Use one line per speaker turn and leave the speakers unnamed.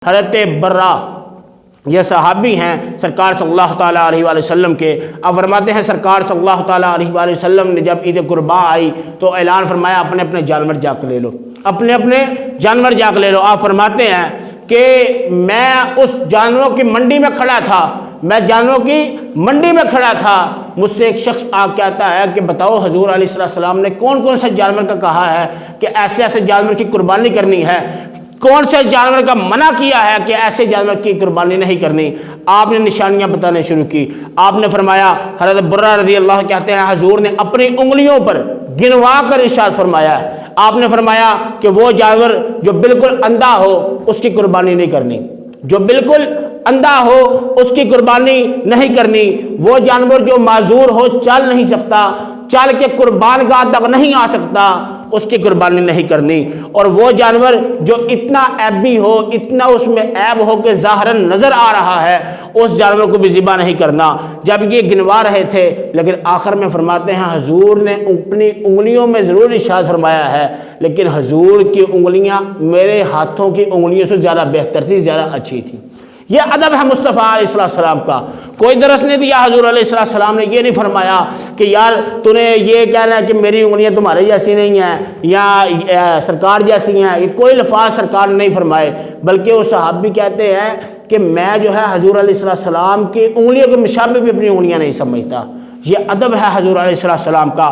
حضرت برا یہ صحابی ہیں سرکار صلی اللہ تعالیٰ علیہ وآلہ وسلم کے. اب فرماتے ہیں سرکار صلی اللہ تعالیٰ علیہ وآلہ وسلم نے جب عید قرباں آئی تو اعلان فرمایا اپنے اپنے جانور جا کے لے لو، اپنے اپنے جانور جا کے لے لو. آپ فرماتے ہیں کہ میں اس جانوروں کی منڈی میں کھڑا تھا، میں جانوروں کی منڈی میں کھڑا تھا، مجھ سے ایک شخص کہتا ہے کہ بتاؤ حضور علیہ السلام نے کون کون سے جانور کا کہا ہے کہ ایسے ایسے جانور کی قربانی کرنی ہے، کون سے جانور کا منع کیا ہے کہ ایسے جانور کی قربانی نہیں کرنی. آپ نے نشانیاں بتانے شروع کی. آپ نے فرمایا، حضرت برہ رضی اللہ کہتے ہیں حضور نے اپنی انگلیوں پر گنوا کر ارشاد فرمایا. آپ نے فرمایا کہ وہ جانور جو بالکل اندھا ہو اس کی قربانی نہیں کرنی، جو بالکل اندھا ہو اس کی قربانی نہیں کرنی، وہ جانور جو معذور ہو، چل نہیں سکتا، چل کے قربان گاہ تک نہیں آ سکتا، اس کی قربانی نہیں کرنی. اور وہ جانور جو اتنا عیبی ہو، اتنا اس میں عیب ہو کہ ظاہراً نظر آ رہا ہے، اس جانور کو بھی ذبح نہیں کرنا. جب یہ گنوا رہے تھے لیکن آخر میں فرماتے ہیں حضور نے اپنی انگلیوں میں ضرور ارشاد فرمایا ہے، لیکن حضور کی انگلیاں میرے ہاتھوں کی انگلیوں سے زیادہ بہتر تھی، زیادہ اچھی تھی. یہ ادب ہے مصطفیٰ علیہ السلام کا. کوئی درس نہیں دیا حضور علیہ السلام نے، یہ نہیں فرمایا کہ یار تو نے یہ کہنا ہے کہ میری انگلیاں تمہارے جیسی نہیں ہیں یا سرکار جیسی ہیں. یہ کوئی لفاظ سرکار نے نہیں فرمائے، بلکہ وہ صحابی کہتے ہیں کہ میں جو ہے حضور علیہ السلام کی انگلیوں کے مشابہ بھی اپنی انگلیاں نہیں سمجھتا. یہ ادب ہے حضور علیہ السلام کا.